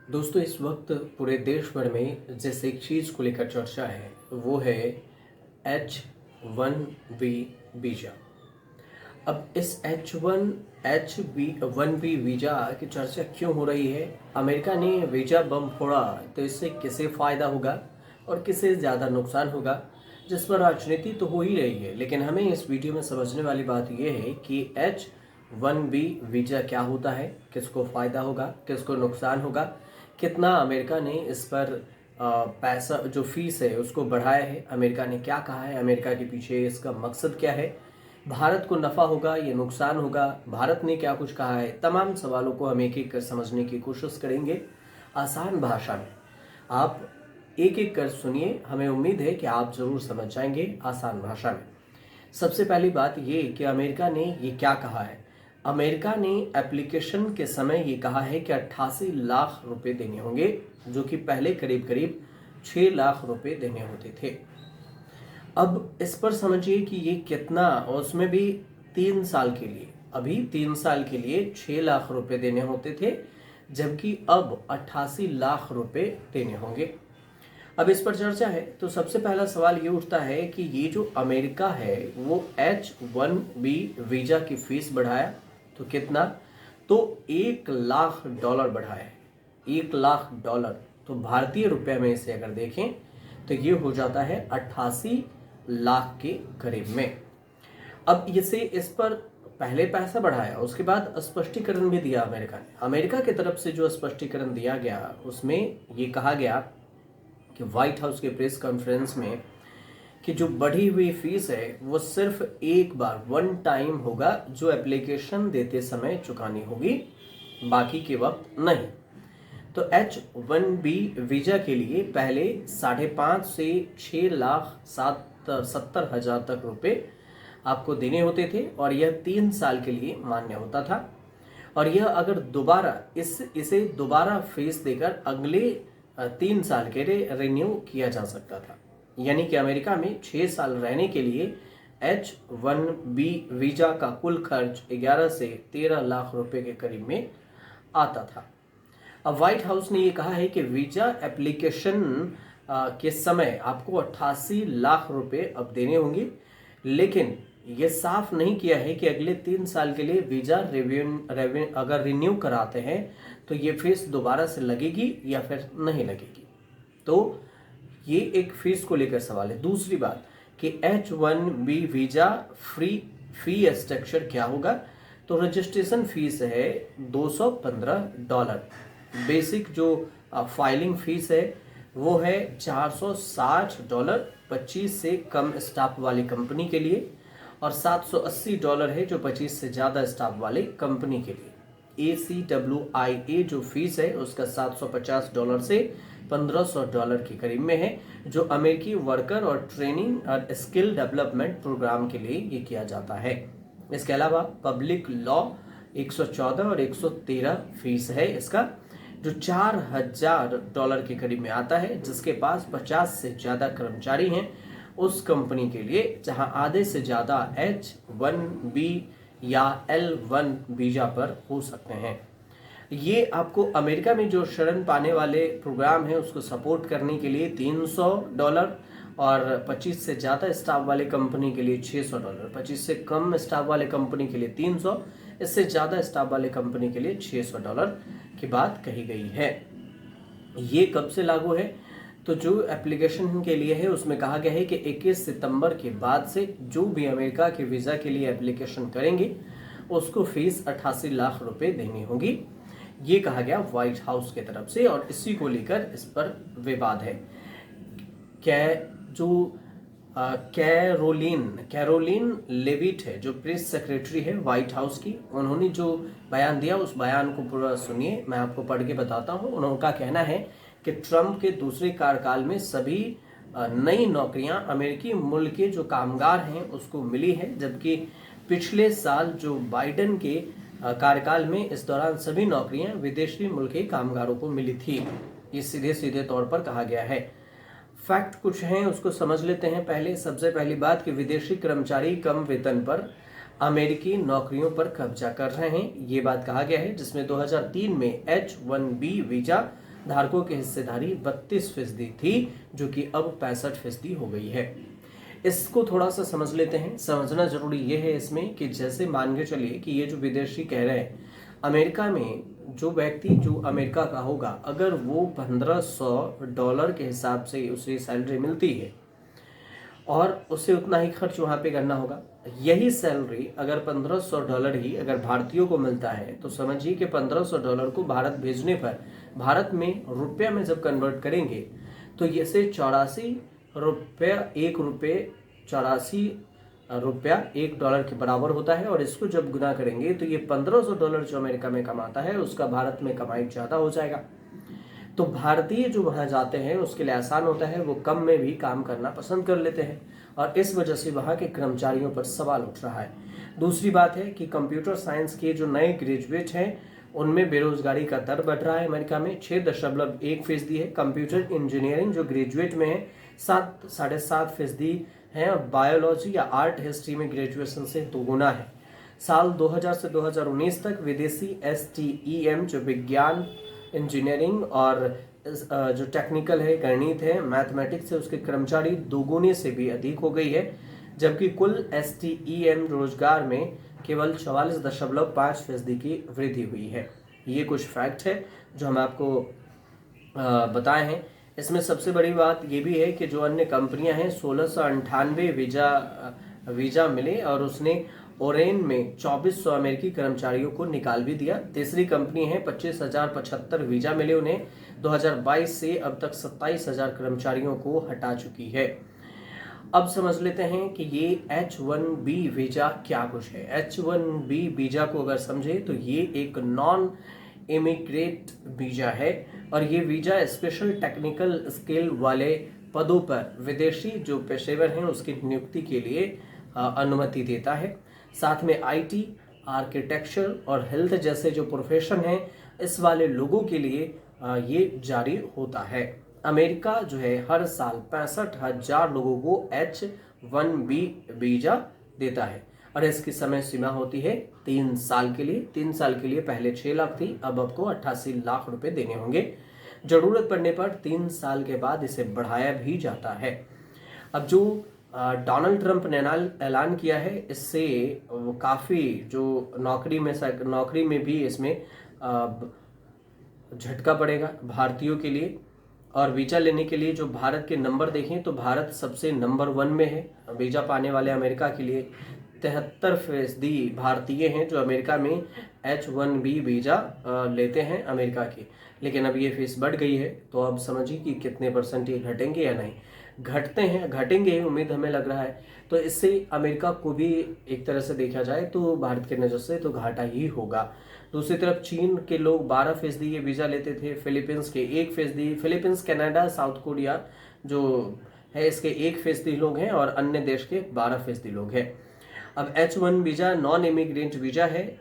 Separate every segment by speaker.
Speaker 1: दोस्तों, इस वक्त पूरे देश भर में जिस एक चीज़ को लेकर चर्चा है वो है H1B वीज़ा। अब इस H1B वीज़ा की चर्चा क्यों हो रही है? अमेरिका ने वीज़ा बम फोड़ा तो इससे किसे फ़ायदा होगा और किसे ज़्यादा नुकसान होगा, जिस पर राजनीति तो हो ही रही है। लेकिन हमें इस वीडियो में समझने वाली बात यह है कि H1B वीज़ा क्या होता है, किसको फ़ायदा होगा, किसको नुकसान होगा, कितना अमेरिका ने इस पर पैसा जो फीस है उसको बढ़ाया है, अमेरिका ने क्या कहा है, अमेरिका के पीछे इसका मकसद क्या है, भारत को नफ़ा होगा या नुकसान होगा, भारत ने क्या कुछ कहा है। तमाम सवालों को हम एक एक कर समझने की कोशिश करेंगे आसान भाषा में। आप एक एक कर सुनिए, हमें उम्मीद है कि आप ज़रूर समझ जाएंगे आसान भाषा में। सबसे पहली बात ये कि अमेरिका ने ये क्या कहा है। अमेरिका ने एप्लीकेशन के समय ये कहा है कि 88 लाख रुपए देने होंगे, जो कि पहले करीब करीब 6 लाख रुपए देने होते थे। अब इस पर समझिए कि ये कितना, और उसमें भी 3 साल के लिए। अभी 3 साल के लिए 6 लाख रुपए देने होते थे, जबकि अब 88 लाख रुपए देने होंगे। अब इस पर चर्चा है तो सबसे पहला सवाल ये उठता है कि ये जो अमेरिका है वो H1B वीज़ा की फीस बढ़ाया तो कितना, तो $1 लाख बढ़ाया है। $1 लाख, तो भारतीय रुपये में इसे अगर देखें तो ये हो जाता है 88 लाख के करीब में। अब इसे इस पर पहले पैसा बढ़ाया, उसके बाद स्पष्टीकरण भी दिया अमेरिका ने। अमेरिका की तरफ से जो स्पष्टीकरण दिया गया उसमें ये कहा गया कि व्हाइट हाउस के प्रेस कॉन्फ्रेंस में कि जो बढ़ी हुई फीस है वो सिर्फ एक बार वन टाइम होगा, जो एप्लीकेशन देते समय चुकानी होगी, बाकी के वक्त नहीं। तो H1B वीज़ा के लिए पहले 5.5 से 6,70,000 तक रुपए आपको देने होते थे और यह 3 साल के लिए मान्य होता था। और यह अगर दोबारा इसे दोबारा फीस देकर अगले 3 साल के लिए रिन्यू किया जा सकता था। यानी कि अमेरिका में 6 साल रहने के लिए H1B वीज़ा का कुल खर्च 11 से 13 लाख रुपए के करीब में आता था। अब व्हाइट हाउस ने ये कहा है कि वीज़ा एप्लीकेशन के समय आपको 88 लाख रुपए अब देने होंगे, लेकिन ये साफ नहीं किया है कि अगले 3 साल के लिए वीज़ा अगर रिन्यू कराते हैं तो ये फीस दोबारा से लगेगी या फिर नहीं लगेगी। तो ये एक फीस को लेकर सवाल है। दूसरी बात कि H1B वीज़ा फी स्ट्रक्चर क्या होगा, तो रजिस्ट्रेशन फीस है $215। बेसिक जो फाइलिंग फीस है वो है $460 25 से कम स्टाफ वाली कंपनी के लिए, और $780 है जो 25 से ज़्यादा स्टाफ वाले कंपनी के लिए। ACWIA जो फीस है उसका $750 से $1500 के करीब में है, जो अमेरिकी वर्कर और ट्रेनिंग और स्किल डेवलपमेंट प्रोग्राम के लिए ये किया जाता है। इसके अलावा पब्लिक लॉ 114 और 113 फीस है इसका, जो $4000 के करीब में आता है, जिसके पास 50 से ज़्यादा कर्मचारी हैं उस कंपनी के लिए, जहां आधे से ज़्यादा H1B या L1 वीज़ा पर हो सकते हैं। ये आपको अमेरिका में जो शरण पाने वाले प्रोग्राम है उसको सपोर्ट करने के लिए $300, और 25 से ज़्यादा स्टाफ वाले कंपनी के लिए $600, 25 से कम स्टाफ वाले कंपनी के लिए 300, इससे ज़्यादा स्टाफ वाले कंपनी के लिए $600 की बात कही गई है। ये कब से लागू है, तो जो एप्लीकेशन के लिए है उसमें कहा गया है कि 21 सितंबर के बाद से जो भी अमेरिका के वीज़ा के लिए एप्लीकेशन करेंगे उसको फीस 88 लाख रुपए देनी होगी। ये कहा गया व्हाइट हाउस की तरफ से, और इसी को लेकर इस पर विवाद है। कैरोलिन लेविट है जो प्रेस सेक्रेटरी है व्हाइट हाउस की, उन्होंने जो बयान दिया उस बयान को पूरा सुनिए, मैं आपको पढ़ के बताता हूँ। उनका कहना है कि ट्रंप के दूसरे कार्यकाल में सभी नई नौकरियां अमेरिकी मूल के जो कामगार हैं उसको मिली है, जबकि पिछले साल जो बाइडेन के कार्यकाल में इस दौरान सभी नौकरियां विदेशी मूल के कामगारों को मिली थी। ये सीधे सीधे तौर पर कहा गया है। फैक्ट कुछ हैं उसको समझ लेते हैं। पहले सबसे पहली बात कि विदेशी कर्मचारी कम वेतन पर अमेरिकी नौकरियों पर कब्जा कर रहे हैं, ये बात कहा गया है, जिसमें 2003 में H1B वीज़ा धारकों की हिस्सेदारी 32% थी, जो कि अब 65% हो गई है। इसको थोड़ा सा समझ लेते हैं। समझना जरूरी ये है इसमें कि जैसे मान के चलिए कि ये जो विदेशी कह रहे हैं, अमेरिका में जो व्यक्ति जो अमेरिका का होगा, अगर वो $1500 के हिसाब से उसे सैलरी मिलती है और उसे उतना ही खर्च वहाँ पे करना होगा, यही सैलरी अगर $1500 ही अगर भारतीयों को मिलता है, तो समझिए कि $1500 को भारत भेजने पर भारत में रुपया में जब कन्वर्ट करेंगे तो ये से 84 रुपया, $1 के बराबर होता है। और इसको जब गुना करेंगे तो ये $1500 जो अमेरिका में कमाता है उसका भारत में कमाई ज़्यादा हो जाएगा। तो भारतीय जो वहाँ जाते हैं उसके लिए आसान होता है, वो कम में भी काम करना पसंद कर लेते हैं और इस वजह से वहाँ के कर्मचारियों पर सवाल उठ रहा है। दूसरी बात है कि कंप्यूटर साइंस के जो नए ग्रेजुएट हैं उनमें बेरोजगारी का दर बढ़ रहा है। अमेरिका में 6.1% है। कंप्यूटर इंजीनियरिंग जो ग्रेजुएट में है 7.5% है और बायोलॉजी या आर्ट हिस्ट्री में ग्रेजुएशन से दोगुना है। साल 2000 से 2019 तक विदेशी STEM जो विज्ञान, इंजीनियरिंग और जो टेक्निकल है, गणित है, मैथमेटिक्स है, उसके कर्मचारी दोगुने से भी अधिक हो गई है, जबकि कुल STEM रोजगार में केवल 44.5% की वृद्धि हुई है। ये कुछ फैक्ट है जो हम आपको बताए हैं। इसमें सबसे बड़ी बात ये भी है कि जो अन्य कंपनियां हैं 1698 वीजा मिले और उसने ओरेन में 2400 अमेरिकी कर्मचारियों को निकाल भी दिया। तीसरी कंपनी है 25,075 वीजा मिले उन्हें। 2022 से अब तक 27,000 कर्मचारियों को हटा चुकी है। अब समझ लेते हैं कि ये H1B वीजा क्या कुछ है। H1B वीजा को अगर समझे तो ये एक नॉन इमिग्रेट वीजा है और ये वीजा स्पेशल टेक्निकल स्किल वाले पदों पर विदेशी जो पेशेवर हैं उसकी नियुक्ति के लिए अनुमति देता है। साथ में IT, आर्किटेक्चर और हेल्थ जैसे जो प्रोफेशन हैं इस वाले लोगों के लिए ये जारी होता है। अमेरिका जो है हर साल 65,000 लोगों को H1B वीजा देता है और इसकी समय सीमा होती है 3 साल के लिए। 3 साल के लिए पहले 6 लाख थी, अब आपको 88 लाख रुपए देने होंगे। जरूरत पड़ने पर 3 साल के बाद इसे बढ़ाया भी जाता है। अब जो डोनाल्ड ट्रंप ने ऐलान किया है, इससे वो काफ़ी जो नौकरी में भी इसमें झटका पड़ेगा भारतीयों के लिए। और वीजा लेने के लिए जो भारत के नंबर देखें तो भारत सबसे नंबर 1 में है वीजा पाने वाले। अमेरिका के लिए 73% भारतीय हैं जो अमेरिका में H1B वीजा लेते हैं अमेरिका की। लेकिन अब ये फीस बढ़ गई है, तो अब समझिए कि कितने % ये घटेंगे या नहीं। घटेंगे उम्मीद हमें लग रहा है। तो इससे अमेरिका को भी एक तरह से देखा जाए तो भारत के नज़र से तो घाटा ही होगा। दूसरी तरफ चीन के लोग 12% ये वीज़ा लेते थे, फिलीपींस के 1%, फिलीपींस, कनाडा, साउथ कोरिया जो है इसके 1% लोग हैं और अन्य देश के 12% लोग हैं। अब H1 visa non immigrant visa है।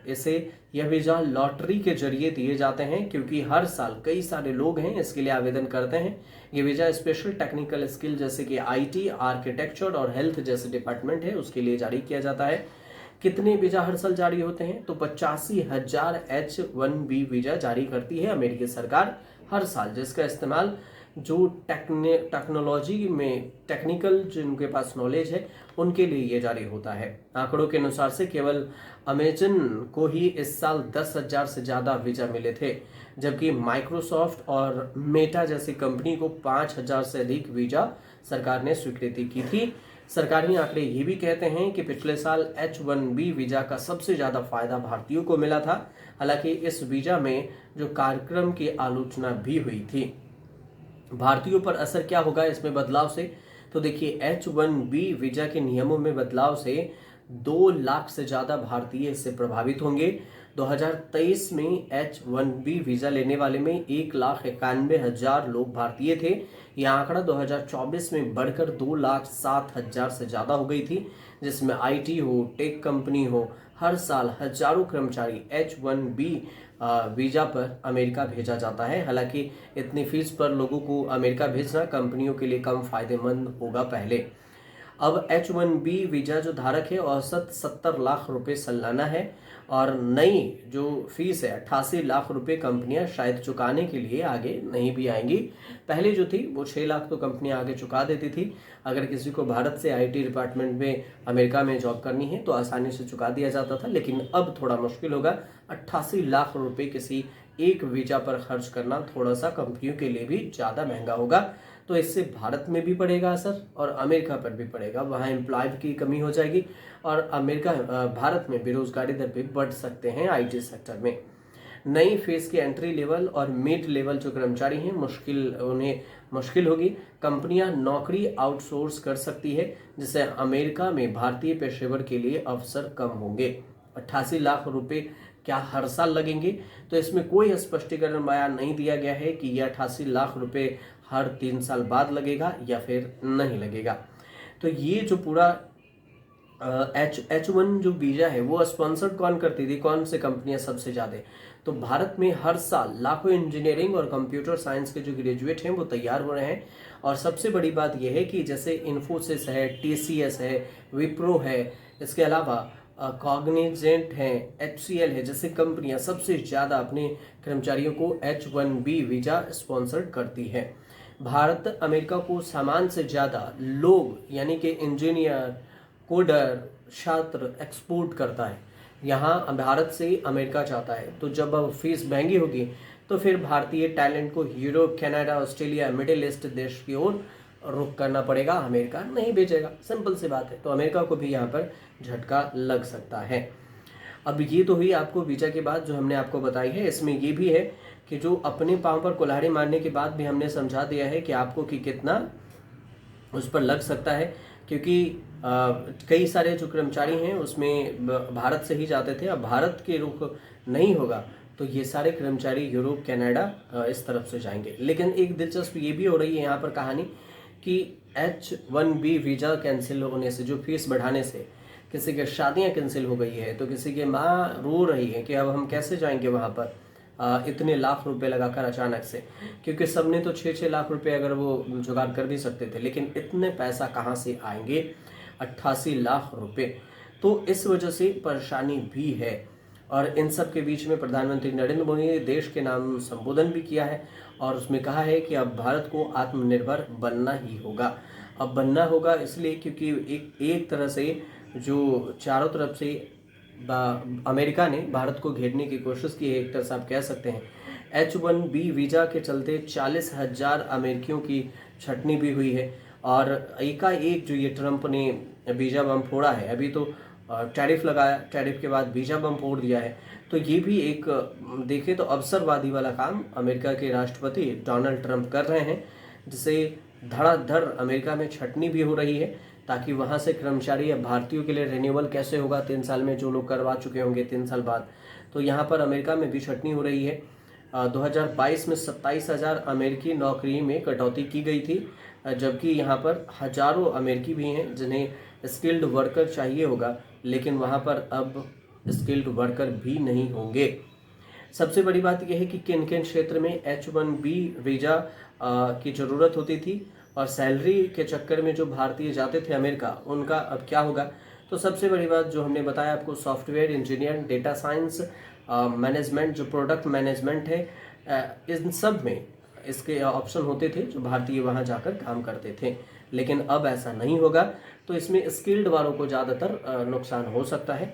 Speaker 1: यह वीज़ा लॉटरी के जरिए दिए जाते हैं क्योंकि हर साल कई सारे लोग हैं इसके लिए आवेदन करते हैं। ये वीज़ा स्पेशल टेक्निकल स्किल जैसे कि IT, आर्किटेक्चर और हेल्थ जैसे डिपार्टमेंट है उसके लिए जारी किया जाता है। कितने वीज़ा हर साल जारी होते हैं? तो 85,000 H1B वीज़ा जारी करती है अमेरिकी सरकार हर साल, जिसका इस्तेमाल जो टेक्नोलॉजी में टेक्निकल जिनके पास नॉलेज है उनके लिए ये जारी होता है। आंकड़ों के अनुसार से केवल अमेजन को ही इस साल 10,000 से ज़्यादा वीज़ा मिले थे, जबकि माइक्रोसॉफ्ट और मेटा जैसी कंपनी को 5,000 से अधिक वीज़ा सरकार ने स्वीकृति की थी। सरकारी आंकड़े ये भी कहते हैं कि पिछले साल H1B वीज़ा का सबसे ज़्यादा फायदा भारतीयों को मिला था। हालांकि इस वीज़ा में जो कार्यक्रम की आलोचना भी हुई थी। भारतीयों पर असर क्या होगा इसमें बदलाव से? तो देखिए H1B वीज़ा के नियमों में बदलाव से 2 लाख से ज़्यादा भारतीय इससे प्रभावित होंगे। 2023 में H1B वीज़ा लेने वाले में 1,91,000 लोग भारतीय थे। यह आंकड़ा 2024 में बढ़कर 2,07,000 से ज़्यादा हो गई थी, जिसमें IT हो, टेक कंपनी हो, हर साल हजारों कर्मचारी H1B वीज़ा पर अमेरिका भेजा जाता है। हालांकि इतनी फीस पर लोगों को अमेरिका भेजना कंपनियों के लिए कम फायदेमंद होगा पहले। अब H1B वीज़ा जो धारक है औसत 70 लाख रुपए सालाना है और नई जो फीस है 88 लाख रुपए कंपनियां शायद चुकाने के लिए आगे नहीं भी आएंगी। पहले जो थी वो 6 लाख तो कंपनियां आगे चुका देती थी। अगर किसी को भारत से IT डिपार्टमेंट में अमेरिका में जॉब करनी है तो आसानी से चुका दिया जाता था, लेकिन अब थोड़ा मुश्किल होगा। 88 लाख रुपए किसी एक वीज़ा पर खर्च करना थोड़ा सा कंपनियों के लिए भी ज़्यादा महंगा होगा। तो इससे भारत में भी पड़ेगा असर और अमेरिका पर भी पड़ेगा। वहाँ एम्प्लॉय की कमी हो जाएगी और भारत में बेरोजगारी दर भी बढ़ सकते हैं IT सेक्टर में। नई फेज के एंट्री लेवल और मिड लेवल जो कर्मचारी हैं उन्हें मुश्किल होगी। कंपनियां नौकरी आउटसोर्स कर सकती है, जिससे अमेरिका में भारतीय पेशेवर के लिए अवसर कम होंगे। 88 लाख रुपए क्या हर साल लगेंगे? तो इसमें कोई स्पष्टीकरण बयान नहीं दिया गया है कि यह 88 लाख रुपए हर 3 साल बाद लगेगा या फिर नहीं लगेगा। तो ये जो पूरा H1 जो वीज़ा है वो स्पॉन्सर्ड कौन करती थी, कौन से कंपनियां सबसे ज़्यादा? तो भारत में हर साल लाखों इंजीनियरिंग और कंप्यूटर साइंस के जो ग्रेजुएट हैं वो तैयार हो रहे हैं। और सबसे बड़ी बात यह है कि जैसे इन्फोसिस है, TCS है, विप्रो है, इसके अलावा कॉग्निजेंट है, HCL है, जैसे कंपनियां सबसे ज़्यादा अपने कर्मचारियों को H1B वीज़ा स्पॉन्सर्ड करती है। भारत अमेरिका को सामान से ज़्यादा लोग यानी कि इंजीनियर, कोडर, छात्र एक्सपोर्ट करता है। यहाँ भारत से अमेरिका जाता है। तो जब अब फीस महंगी होगी तो फिर भारतीय टैलेंट को Europe, Canada, Australia, middle east देश की ओर रुख करना पड़ेगा। अमेरिका नहीं भेजेगा, सिंपल सी बात है। तो अमेरिका को भी यहाँ पर झटका लग सकता है। अब ये तो हुई आपको वीज़ा के बाद जो हमने आपको बताई है। इसमें ये भी है कि जो अपने पाँव पर कुल्हाड़ी मारने के बाद भी हमने समझा दिया है कि आपको कि कितना उस पर लग सकता है, क्योंकि कई सारे जो कर्मचारी हैं उसमें भारत से ही जाते थे। अब भारत के रुख नहीं होगा तो ये सारे कर्मचारी यूरोप, कनाडा इस तरफ से जाएंगे। लेकिन एक दिलचस्प ये भी हो रही है यहाँ पर कहानी कि H1B वीज़ा कैंसिल होने से, जो फीस बढ़ाने से किसी की शादियाँ कैंसिल हो गई है, तो किसी की माँ रो रही है कि अब हम कैसे जाएंगे वहाँ पर इतने लाख रुपए लगाकर अचानक से, क्योंकि सबने तो 6-6 लाख रुपए अगर वो जुगाड़ कर भी सकते थे, लेकिन इतने पैसा कहाँ से आएंगे? 88 लाख रुपए। तो इस वजह से परेशानी भी है। और इन सब के बीच में प्रधानमंत्री नरेंद्र मोदी ने देश के नाम संबोधन भी किया है और उसमें कहा है कि अब भारत को आत्मनिर्भर बनना ही होगा। अब बनना होगा इसलिए क्योंकि एक तरह से जो चारों तरफ से अमेरिका ने भारत को घेरने की कोशिश की है, एक तरह से आप कह सकते हैं। H1B वीज़ा के चलते 40,000 अमेरिकियों की छटनी भी हुई है और एकाएक जो ये ट्रंप ने वीज़ा बम फोड़ा है, अभी तो टैरिफ लगाया, टैरिफ के बाद वीज़ा बम फोड़ दिया है। तो ये भी एक देखें तो अवसरवादी वाला काम अमेरिका के राष्ट्रपति डोनाल्ड ट्रंप कर रहे हैं, जिससे धड़ाधड़ अमेरिका में छटनी भी हो रही है ताकि वहाँ से कर्मचारी या भारतीयों के लिए रिन्यूअल कैसे होगा 3 साल में, जो लोग करवा चुके होंगे 3 साल बाद। तो यहाँ पर अमेरिका में भी छटनी हो रही है। 2022 में 27,000 अमेरिकी नौकरी में कटौती की गई थी, जबकि यहाँ पर हजारों अमेरिकी भी हैं जिन्हें स्किल्ड वर्कर चाहिए होगा, लेकिन वहाँ पर अब स्किल्ड वर्कर भी नहीं होंगे। सबसे बड़ी बात यह है कि किन किन क्षेत्र में H1B वीज़ा की ज़रूरत होती थी और सैलरी के चक्कर में जो भारतीय जाते थे अमेरिका, उनका अब क्या होगा। तो सबसे बड़ी बात जो हमने बताया आपको, software engineer, data science, management, जो प्रोडक्ट मैनेजमेंट है, इन सब में इसके ऑप्शन होते थे जो भारतीय वहाँ जाकर काम करते थे। लेकिन अब ऐसा नहीं होगा, तो इसमें स्किल्ड वालों को ज़्यादातर नुकसान हो सकता है,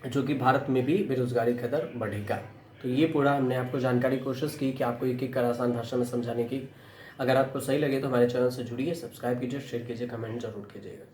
Speaker 1: जो कि भारत में भी बेरोजगारी का दर बढ़ेगा। तो ये पूरा हमने आपको जानकारी कोशिश की कि आपको एक एक कर आसान भाषा में समझाने की। अगर आपको सही लगे तो हमारे चैनल से जुड़िए, सब्सक्राइब कीजिए, शेयर कीजिए, कमेंट जरूर कीजिएगा।